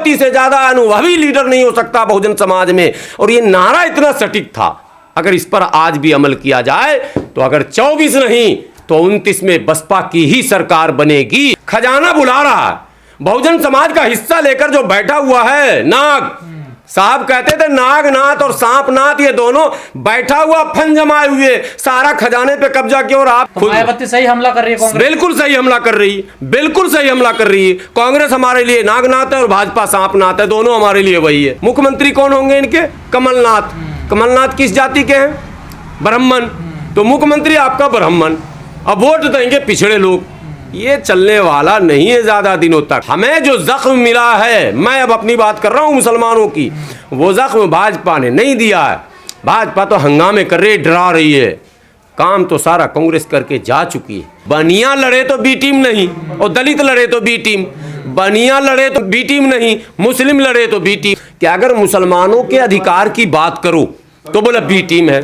मायावती से ज्यादा अनुभवी लीडर नहीं हो सकता बहुजन समाज में। और ये नारा इतना सटीक था, अगर इस पर आज भी अमल किया जाए तो अगर 24 नहीं तो 29 में बसपा की ही सरकार बनेगी। खजाना बुला रहा है, बहुजन समाज का हिस्सा लेकर जो बैठा हुआ है नाग साहब, कहते थे नागनाथ और सांपनाथ, ये दोनों बैठा हुआ फन जमाए हुए सारा खजाने पे कब्जा किया। और आप मायावती सही हमला कर रही है कांग्रेस, बिल्कुल सही हमला कर रही है, बिल्कुल सही हमला कर रही है। कांग्रेस हमारे लिए नागनाथ है और भाजपा सांपनाथ है, दोनों हमारे लिए वही है। मुख्यमंत्री कौन होंगे इनके? कमलनाथ। कमलनाथ किस जाति के हैं? ब्राह्मण। तो मुख्यमंत्री आपका ब्राह्मण, अब वोट देंगे पिछड़े लोग। ये चलने वाला नहीं है ज्यादा दिनों तक। हमें जो जख्म मिला है, मैं अब अपनी बात कर रहा हूं मुसलमानों की, वो जख्म भाजपा ने नहीं दिया है। भाजपा तो हंगामे कर रही, डरा रही है, काम तो सारा कांग्रेस करके जा चुकी है। बनिया लड़े तो बी टीम नहीं, और दलित लड़े तो बी टीम। बनिया लड़े तो बी टीम नहीं, मुस्लिम लड़े तो बी टीम। क्या अगर मुसलमानों के अधिकार की बात करो तो बोले बी टीम है,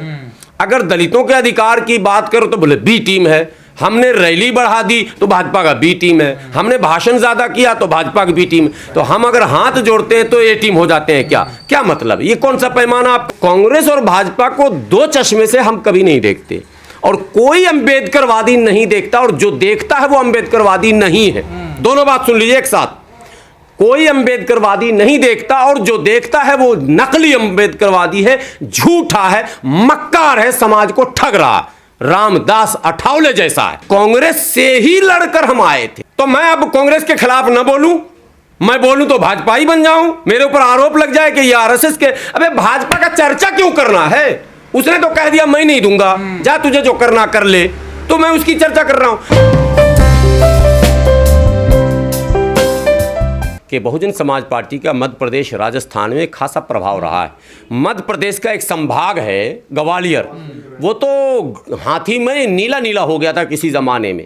अगर दलितों के अधिकार की बात करो तो बोले बी टीम है। हमने रैली बढ़ा दी तो भाजपा का बी टीम है, हमने भाषण ज्यादा किया तो भाजपा की बी टीम। तो हम अगर हाथ जोड़ते हैं तो ए टीम हो जाते हैं क्या? क्या मतलब? ये कौन सा पैमाना? आप कांग्रेस और भाजपा को दो चश्मे से हम कभी नहीं देखते, और कोई अंबेडकरवादी नहीं देखता, और जो देखता है वो अंबेडकरवादी नहीं है। दोनों बात सुन लीजिए एक साथ। कोई अंबेडकरवादी नहीं देखता, और जो देखता है वो नकली अंबेडकरवादी है, झूठा है, मक्कार है, समाज को ठग रहा है। रामदास अठावले जैसा है। कांग्रेस से ही लड़कर हम आए थे, तो मैं अब कांग्रेस के खिलाफ न बोलूं, मैं बोलूं तो भाजपा ही बन जाऊं, मेरे ऊपर आरोप लग जाए कि ये आरएसएस के। अबे भाजपा का चर्चा क्यों करना है? उसने तो कह दिया मैं नहीं दूंगा, जा तुझे जो करना कर ले, तो मैं उसकी चर्चा कर रहा हूं। कि बहुजन समाज पार्टी का मध्य प्रदेश राजस्थान में खासा प्रभाव रहा है। मध्य प्रदेश का एक संभाग है ग्वालियर, वो तो हाथी में नीला नीला हो गया था किसी ज़माने में।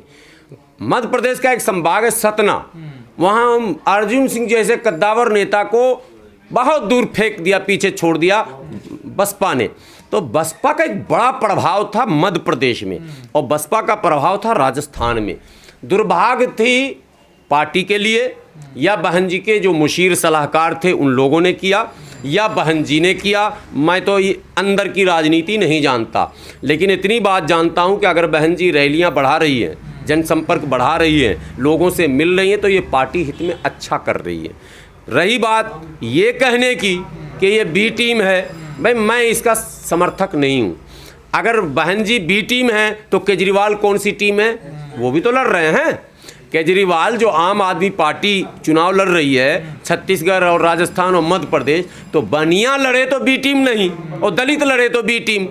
मध्य प्रदेश का एक संभाग है सतना, वहाँ अर्जुन सिंह जैसे कद्दावर नेता को बहुत दूर फेंक दिया, पीछे छोड़ दिया बसपा ने। तो बसपा का एक बड़ा प्रभाव था मध्य प्रदेश में, और बसपा का प्रभाव था राजस्थान में। दुर्भाग्य थी पार्टी के लिए, या बहन जी के जो मुशीर सलाहकार थे उन लोगों ने किया, या बहन जी ने किया। मैं तो ये अंदर की राजनीति नहीं जानता, लेकिन इतनी बात जानता हूं कि अगर बहन जी रैलियां बढ़ा रही हैं, जनसंपर्क बढ़ा रही हैं, लोगों से मिल रही हैं, तो ये पार्टी हित में अच्छा कर रही है। रही बात ये कहने की कि ये बी टीम है, भाई मैं इसका समर्थक नहीं हूँ। अगर बहन जी बी टीम है तो केजरीवाल कौन सी टीम है? वो भी तो लड़ रहे हैं। केजरीवाल जो आम आदमी पार्टी चुनाव लड़ रही है छत्तीसगढ़ और राजस्थान और मध्य प्रदेश, तो बनिया लड़े तो बी टीम नहीं, और दलित लड़े तो बी टीम।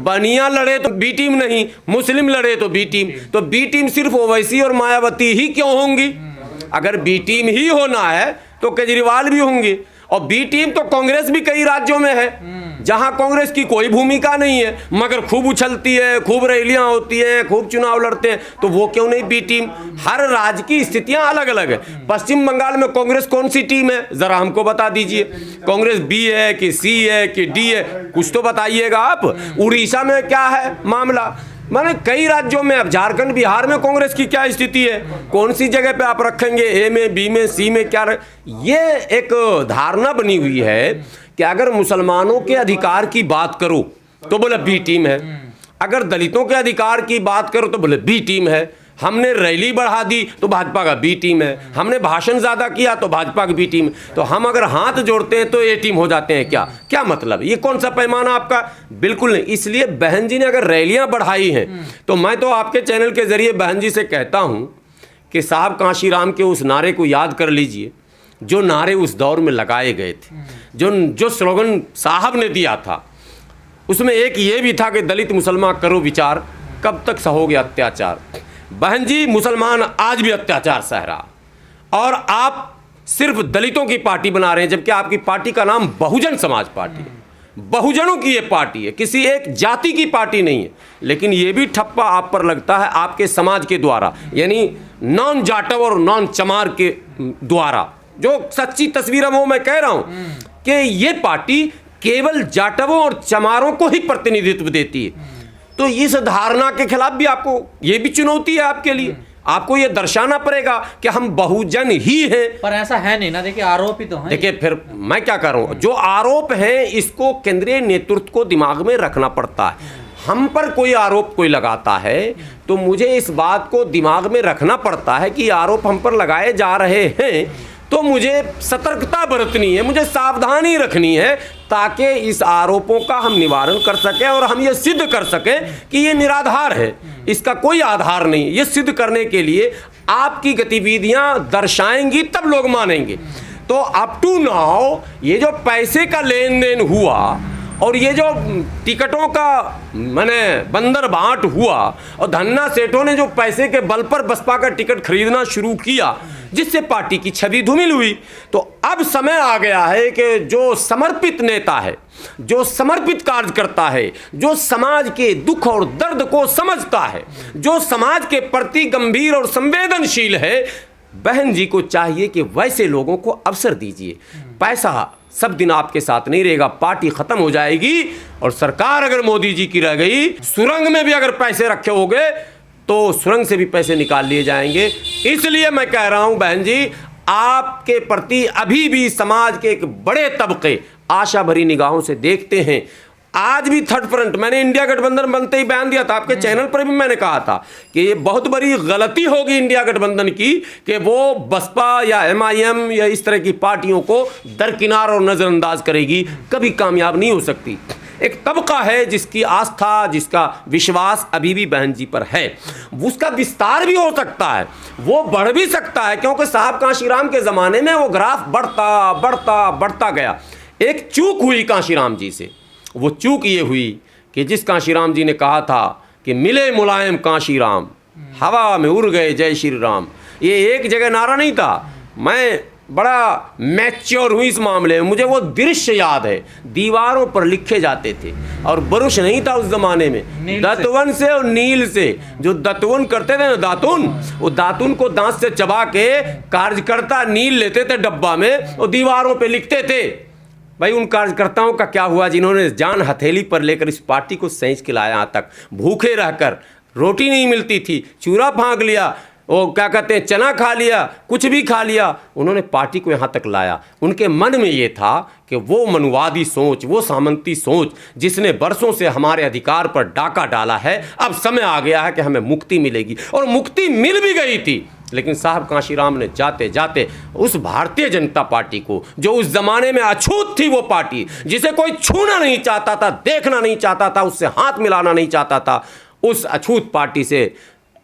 बनिया लड़े तो बी टीम नहीं, मुस्लिम लड़े तो बी टीम। तो बी टीम सिर्फ ओवैसी और मायावती ही क्यों होंगी? अगर बी टीम ही होना है तो केजरीवाल भी होंगे। और बी टीम तो कांग्रेस भी कई राज्यों में है जहां कांग्रेस की कोई भूमिका नहीं है, मगर खूब उछलती है, खूब रैलियां होती हैं, खूब चुनाव लड़ते हैं, तो वो क्यों नहीं बी टीम? हर राज्य की स्थितियां अलग अलग है। पश्चिम बंगाल में कांग्रेस कौन सी टीम है, जरा हमको बता दीजिए। कांग्रेस बी है कि सी है कि डी है? कुछ तो बताइएगा आप। उड़ीसा में क्या है मामला? माने कई राज्यों में, अब झारखंड बिहार में कांग्रेस की क्या स्थिति है? कौन सी जगह पे आप रखेंगे? ए में, बी में, सी में क्या ये एक धारणा बनी हुई है कि अगर मुसलमानों के अधिकार की बात करो तो बोले बी टीम है, अगर दलितों के अधिकार की बात करो तो बोले बी टीम है। हमने रैली बढ़ा दी तो भाजपा का बी टीम है, हमने भाषण ज़्यादा किया तो भाजपा की बी टीम। तो हम अगर हाथ जोड़ते हैं तो ए टीम हो जाते हैं क्या? क्या मतलब? ये कौन सा पैमाना आपका? बिल्कुल नहीं। इसलिए बहन जी ने अगर रैलियां बढ़ाई हैं तो मैं तो आपके चैनल के जरिए बहन जी से कहता हूं कि साहब कांशीराम के उस नारे को याद कर लीजिए, जो नारे उस दौर में लगाए गए थे, जो स्लोगन साहब ने दिया था, उसमें एक ये भी था कि दलित मुसलमान करो विचार, कब तक सहोगे अत्याचार। बहन जी, मुसलमान आज भी अत्याचार सह रहा, और आप सिर्फ दलितों की पार्टी बना रहे हैं, जबकि आपकी पार्टी का नाम बहुजन समाज पार्टी है। बहुजनों की ये पार्टी है, किसी एक जाति की पार्टी नहीं है। लेकिन ये भी ठप्पा आप पर लगता है आपके समाज के द्वारा, यानी नॉन जाटव और नॉन चमार के द्वारा। जो सच्ची तस्वीर है वो मैं कह रहा हूं कि ये पार्टी केवल जाटवों और चमारों को ही प्रतिनिधित्व देती है। तो इस धारणा के खिलाफ भी आपको, ये भी चुनौती है आपके लिए। आपको ये दर्शाना पड़ेगा कि हम बहुजन ही हैं। पर ऐसा है नहीं ना, देखिए आरोप ही तो है। देखिए फिर मैं क्या करूं, जो आरोप है इसको केंद्रीय नेतृत्व को दिमाग में रखना पड़ता है। हम पर कोई आरोप कोई लगाता है तो मुझे इस बात को दिमाग में रखना पड़ता है कि आरोप हम पर लगाए जा रहे हैं, तो मुझे सतर्कता बरतनी है, मुझे सावधानी रखनी है, ताकि इस आरोपों का हम निवारण कर सकें और हम ये सिद्ध कर सकें कि ये निराधार है, इसका कोई आधार नहीं। ये सिद्ध करने के लिए आपकी गतिविधियां दर्शाएंगी तब लोग मानेंगे। तो अप टू नाउ ये जो पैसे का लेन देन हुआ और ये जो टिकटों का माने बंदर बांट हुआ और धन्ना सेठों ने जो पैसे के बल पर बसपा का टिकट खरीदना शुरू किया, जिससे पार्टी की छवि धूमिल हुई, तो अब समय आ गया है कि जो समर्पित नेता है, जो समर्पित कार्य करता है, जो समाज के दुख और दर्द को समझता है, जो समाज के प्रति गंभीर और संवेदनशील है, बहन जी को चाहिए कि वैसे लोगों को अवसर दीजिए। पैसा सब दिन आपके साथ नहीं रहेगा, पार्टी खत्म हो जाएगी और सरकार अगर मोदी जी की रह गई, सुरंग में भी अगर पैसे रखे होंगे तो सुरंग से भी पैसे निकाल लिए जाएंगे। इसलिए मैं कह रहा हूं बहन जी, आपके प्रति अभी भी समाज के एक बड़े तबके आशा भरी निगाहों से देखते हैं। आज भी थर्ड फ्रंट, मैंने इंडिया गठबंधन बनते ही बयान दिया था, आपके चैनल पर भी मैंने कहा था कि ये बहुत बड़ी गलती होगी इंडिया गठबंधन की कि वो बसपा या एमआईएम या इस तरह की पार्टियों को दरकिनार और नजरअंदाज करेगी, कभी कामयाब नहीं हो सकती। एक तबका है जिसकी आस्था, जिसका विश्वास अभी भी बहन जी पर है, उसका विस्तार भी हो सकता है, वो बढ़ भी सकता है, क्योंकि साहब कांशीराम के ज़माने में वो ग्राफ बढ़ता बढ़ता बढ़ता गया। एक चूक हुई कांशीराम जी से, वो चूक ये हुई कि जिस कांशीराम जी ने कहा था कि मिले मुलायम कांशीराम, हवा में उड़ गए जय श्री राम, ये एक जगह नारा नहीं था। मैं बड़ा मैच्योर हुई इस मामले में, मुझे वो दृश्य याद है, दीवारों पर लिखे जाते थे और ब्रश नहीं था उस जमाने में, दातुन से और नील से, जो दातुन करते थे ना, दातुन, वो दातुन को दांत से चबा के कार्यकर्ता नील लेते थे डब्बा में और दीवारों पे लिखते थे। भाई उन कार्यकर्ताओं का क्या हुआ जिन्होंने जान हथेली पर लेकर इस पार्टी को सहेज के लाया, यहाँ तक भूखे रहकर, रोटी नहीं मिलती थी, चूरा फाँक लिया, वो क्या कहते हैं चना खा लिया, कुछ भी खा लिया, उन्होंने पार्टी को यहाँ तक लाया। उनके मन में ये था कि वो मनुवादी सोच, वो सामंती सोच जिसने बरसों से हमारे अधिकार पर डाका डाला है, अब समय आ गया है कि हमें मुक्ति मिलेगी, और मुक्ति मिल भी गई थी। लेकिन साहब कांशीराम ने जाते जाते उस भारतीय जनता पार्टी को, जो उस जमाने में अछूत थी, वो पार्टी जिसे कोई छूना नहीं चाहता था, देखना नहीं चाहता था, उससे हाथ मिलाना नहीं चाहता था, उस अछूत पार्टी से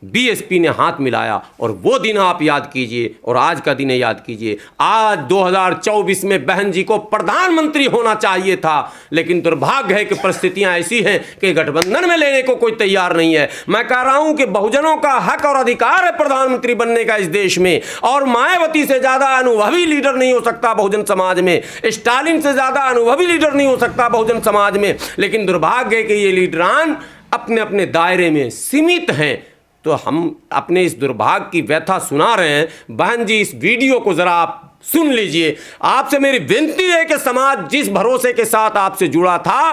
बीएसपी ने हाथ मिलाया। और वो दिन आप याद कीजिए और आज का दिन याद कीजिए। आज 2024 में बहन जी को प्रधानमंत्री होना चाहिए था, लेकिन दुर्भाग्य है कि परिस्थितियां ऐसी हैं कि गठबंधन में लेने को कोई तैयार नहीं है। मैं कह रहा हूं कि बहुजनों का हक और अधिकार है प्रधानमंत्री बनने का इस देश में, और मायावती से ज्यादा अनुभवी लीडर नहीं हो सकता बहुजन समाज में, स्टालिन से ज्यादा अनुभवी लीडर नहीं हो सकता बहुजन समाज में। लेकिन दुर्भाग्य है कि ये लीडरान अपने अपने दायरे में सीमित हैं। तो हम अपने इस दुर्भाग्य की व्यथा सुना रहे हैं। बहन जी, इस वीडियो को ज़रा आप सुन लीजिए। आपसे मेरी विनती है कि समाज जिस भरोसे के साथ आपसे जुड़ा था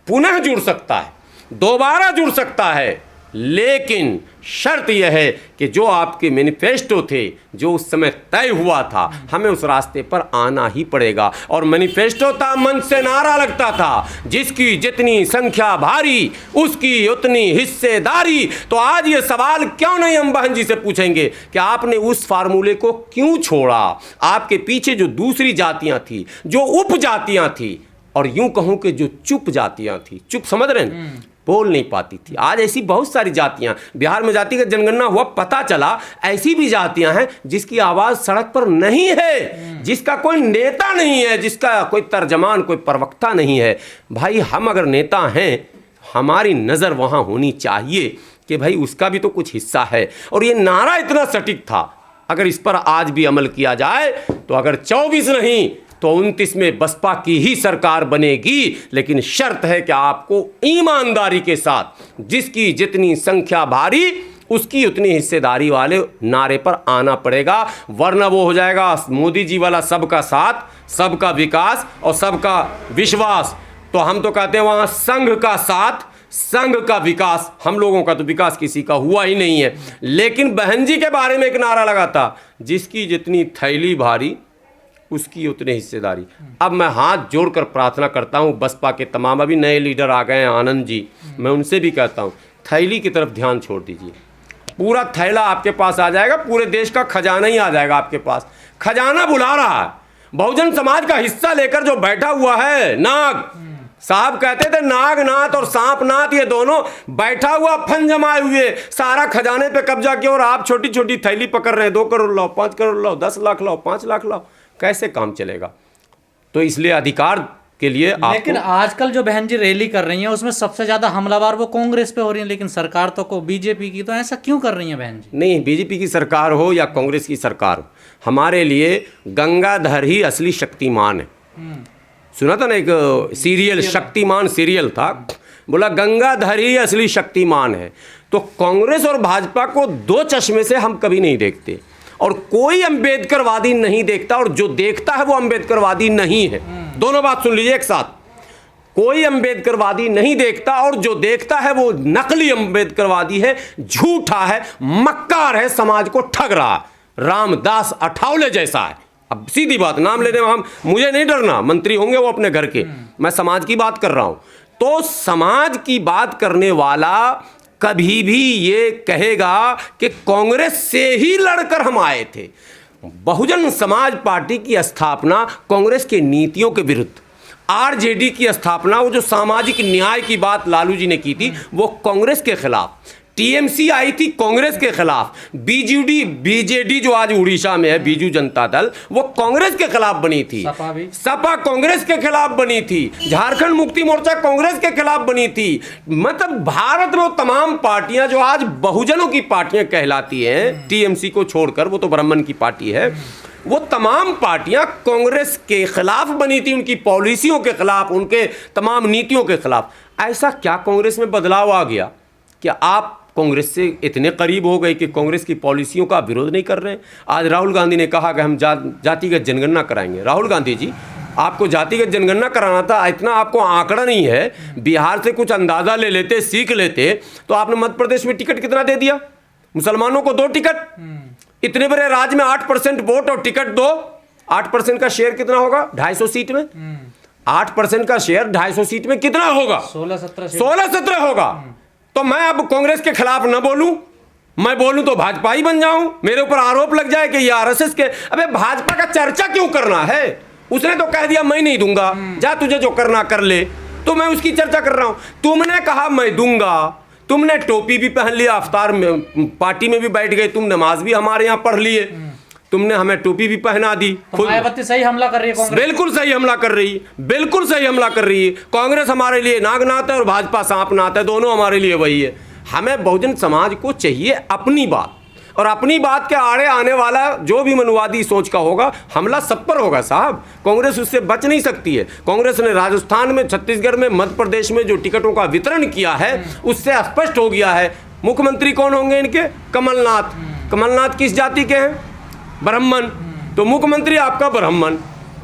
पुनः जुड़ सकता है, दोबारा जुड़ सकता है, लेकिन शर्त यह है कि जो आपके मैनिफेस्टो थे, जो उस समय तय हुआ था, हमें उस रास्ते पर आना ही पड़ेगा। और मैनिफेस्टो था, मंच से नारा लगता था, जिसकी जितनी संख्या भारी उसकी उतनी हिस्सेदारी। तो आज ये सवाल क्यों नहीं हम बहन जी से पूछेंगे कि आपने उस फार्मूले को क्यों छोड़ा। आपके पीछे जो दूसरी जातियां थी, जो उपजातियां थी, और यूं कहूं कि जो चुप जातियां थी, चुप समझ रहे हैं, बोल नहीं पाती थी। आज ऐसी बहुत सारी जातियां, बिहार में जाति का जनगणना हुआ, पता चला ऐसी भी जातियां हैं जिसकी आवाज़ सड़क पर नहीं है, जिसका कोई नेता नहीं है, जिसका कोई तर्जमान, कोई प्रवक्ता नहीं है। भाई हम अगर नेता हैं, हमारी नज़र वहाँ होनी चाहिए कि भाई उसका भी तो कुछ हिस्सा है। और ये नारा इतना सटीक था, अगर इस पर आज भी अमल किया जाए तो अगर 24 नहीं तो 29 में बसपा की ही सरकार बनेगी। लेकिन शर्त है कि आपको ईमानदारी के साथ जिसकी जितनी संख्या भारी उसकी उतनी हिस्सेदारी वाले नारे पर आना पड़ेगा, वरना वो हो जाएगा मोदी जी वाला सबका साथ, सबका विकास और सबका विश्वास। तो हम तो कहते हैं वहाँ संघ का साथ, संघ का विकास, हम लोगों का तो विकास किसी का हुआ ही नहीं है। लेकिन बहन जी के बारे में एक नारा लगा था, जिसकी जितनी थैली भारी उसकी उतनी हिस्सेदारी। अब मैं हाथ जोड़कर प्रार्थना करता हूं बसपा के तमाम, अभी नए लीडर आ गए हैं आनंद जी, मैं उनसे भी कहता हूं थैली की तरफ ध्यान छोड़ दीजिए। पूरा थैला आपके पास आ जाएगा, पूरे देश का खजाना ही आ जाएगा आपके पास। खजाना बुला रहा है, बहुजन समाज का हिस्सा लेकर जो बैठा हुआ है नाग साहब, कहते थे नागनाथ और सांपनाथ, ये दोनों बैठा हुआ फन जमाए हुए सारा खजाने पे कब्जा किया, और आप छोटी छोटी थैली पकड़ रहे हैं, 2 करोड़ लाओ, 5 करोड़ लाओ, 10 लाख लाओ, 5 लाख लाओ, कैसे काम चलेगा? तो इसलिए अधिकार के लिए लेकिन आजकल जो बहन जी रैली कर रही हैं उसमें सबसे ज्यादा हमलावर वो कांग्रेस पे हो रही है, लेकिन सरकार तो को बीजेपी की, तो ऐसा क्यों कर रही है बहन जी? नहीं, बीजेपी की सरकार हो या कांग्रेस की सरकार हो, हमारे लिए गंगाधर ही असली शक्तिमान है। सुना था ना एक सीरियल, शक्तिमान सीरियल था, बोला गंगाधर ही असली शक्तिमान है। तो कांग्रेस और भाजपा को 2 चश्मे से हम कभी नहीं देखते, और कोई अंबेडकरवादी नहीं देखता, और जो देखता है वो अंबेडकरवादी नहीं है। दोनों बात सुन लीजिए एक साथ, कोई अंबेडकरवादी नहीं देखता, और जो देखता है वो नकली अंबेडकरवादी है, झूठा है, मक्कार है, समाज को ठग रहा है, रामदास अठावले जैसा है। अब सीधी बात, नाम लेने में मुझे नहीं डरना, मंत्री होंगे वो अपने घर के, मैं समाज की बात कर रहा हूं। तो समाज की बात करने वाला कभी भी ये कहेगा कि कांग्रेस से ही लड़कर हम आए थे। बहुजन समाज पार्टी की स्थापना कांग्रेस के नीतियों के विरुद्ध, आरजेडी की स्थापना, वो जो सामाजिक न्याय की बात लालू जी ने की थी वो कांग्रेस के खिलाफ, टीएमसी आई थी कांग्रेस के खिलाफ, बीजेडी जो आज उड़ीसा में है, बीजू जनता दल, वो कांग्रेस के खिलाफ बनी थी, सपा कांग्रेस के खिलाफ बनी थी, झारखंड मुक्ति मोर्चा कांग्रेस के खिलाफ बनी थी। मतलब भारत में वो तमाम पार्टियां जो आज बहुजनों की पार्टियां कहलाती हैं, टीएमसी को छोड़कर, वो तो ब्राह्मण की पार्टी है, वो तमाम पार्टियां कांग्रेस के खिलाफ बनी थी, उनकी पॉलिसियों के खिलाफ, उनके तमाम नीतियों के खिलाफ। ऐसा क्या कांग्रेस में बदलाव आ गया कि आप कांग्रेस से इतने करीब हो गए कि कांग्रेस की पॉलिसियों का विरोध नहीं कर रहे हैं? आज राहुल गांधी ने कहा कि हम जातिगत जनगणना कराएंगे। राहुल गांधी जी, आपको जातिगत जनगणना कराना था, इतना आपको आंकड़ा नहीं है, बिहार से कुछ अंदाज़ा ले लेते, सीख लेते, तो आपने मध्य प्रदेश में टिकट कितना दे दिया? मुसलमानों को 2 टिकट, इतने बड़े राज्य में 8% वोट और टिकट 2, 8% का शेयर कितना होगा 250 सीट में? 8% का शेयर 250 सीट में कितना होगा? 16-17 होगा। तो मैं अब कांग्रेस के खिलाफ न बोलूं, मैं बोलूं तो भाजपा ही बन जाऊं, मेरे ऊपर आरोप लग जाए कि ये आरएसएस के। अबे भाजपा का चर्चा क्यों करना है? उसने तो कह दिया मैं नहीं दूंगा, जा तुझे जो करना कर ले, तो मैं उसकी चर्चा कर रहा हूं। तुमने कहा मैं दूंगा, तुमने टोपी भी पहन लिया, अफ्तार में पार्टी में भी बैठ गए, तुम नमाज भी हमारे यहाँ पढ़ लिए, तुमने हमें टोपी भी पहना दी। तो मायावती सही हमला कर रही है कांग्रेस? बिल्कुल सही हमला कर रही है, बिल्कुल सही हमला कर रही है। कांग्रेस हमारे लिए नागनाथ है और भाजपा सांपनाथ है, दोनों हमारे लिए वही है। हमें बहुजन समाज को चाहिए अपनी बात, और अपनी बात के आड़े आने वाला जो भी मनुवादी सोच का होगा, हमला सब पर होगा साहब। कांग्रेस उससे बच नहीं सकती है। कांग्रेस ने राजस्थान में, छत्तीसगढ़ में, मध्य प्रदेश में जो टिकटों का वितरण किया है उससे स्पष्ट हो गया है मुख्यमंत्री कौन होंगे इनके? कमलनाथ। कमलनाथ किस जाति के हैं? ब्राह्मण। तो मुख्यमंत्री आपका ब्राह्मण,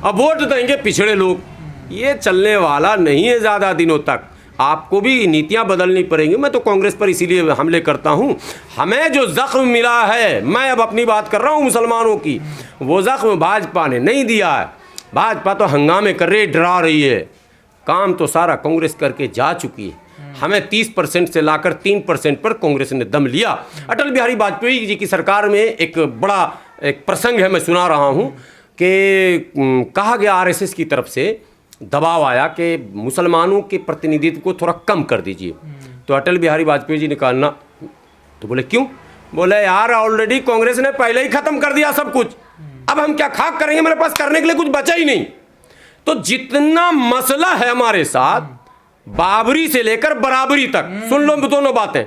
अब वोट देंगे पिछड़े लोग। ये चलने वाला नहीं है ज़्यादा दिनों तक, आपको भी नीतियां बदलनी पड़ेंगी। मैं तो कांग्रेस पर इसीलिए हमले करता हूं, हमें जो जख्म मिला है, मैं अब अपनी बात कर रहा हूं मुसलमानों की, वो जख्म भाजपा ने नहीं दिया है। भाजपा तो हंगामे कर रही, डरा रही है, काम तो सारा कांग्रेस करके जा चुकी है। हमें 30% से लाकर 3% पर कांग्रेस ने दम लिया। अटल बिहारी वाजपेयी जी की सरकार में एक बड़ा एक प्रसंग है, मैं सुना रहा हूं कि कहा गया आरएसएस की तरफ से दबाव आया कि मुसलमानों के प्रतिनिधित्व को थोड़ा कम कर दीजिए। तो अटल बिहारी वाजपेयी जी ने कहा ना। तो बोले क्यों? बोले यार ऑलरेडी कांग्रेस ने पहले ही खत्म कर दिया सब कुछ, अब हम क्या खाक करेंगे, मेरे पास करने के लिए कुछ बचा ही नहीं। तो जितना मसला है हमारे साथ, बाबरी से लेकर बराबरी तक, सुन लो दोनों बातें,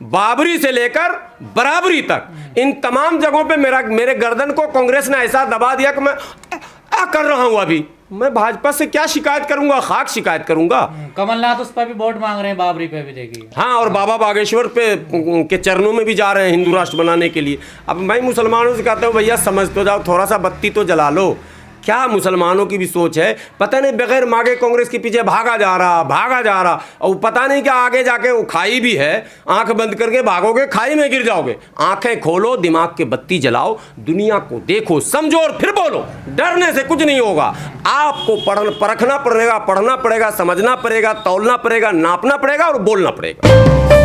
बाबरी से लेकर बराबरी तक, इन तमाम जगहों पे मेरे गर्दन को कांग्रेस ने ऐसा दबा दिया कि मैं कर रहा हूं। अभी मैं भाजपा से क्या शिकायत करूंगा? खाक शिकायत करूंगा। कमलनाथ उस पर भी वोट मांग रहे हैं, बाबरी पे भी देखिए। हाँ, और बाबा बागेश्वर पे के चरणों में भी जा रहे हैं हिंदू राष्ट्र बनाने के लिए। अब मैं मुसलमानों से कहता हूँ भैया समझ तो जाओ, थोड़ा सा बत्ती तो जला लो। क्या मुसलमानों की भी सोच है, पता नहीं बगैर मांगे कांग्रेस के पीछे भागा जा रहा, और पता नहीं क्या आगे जाके वो खाई भी है, आंख बंद करके भागोगे, खाई में गिर जाओगे। आंखें खोलो, दिमाग के बत्ती जलाओ, दुनिया को देखो, समझो और फिर बोलो। डरने से कुछ नहीं होगा। आपको परखना पड़ेगा, पढ़ना पड़ेगा, समझना पड़ेगा, तौलना पड़ेगा, नापना पड़ेगा और बोलना पड़ेगा।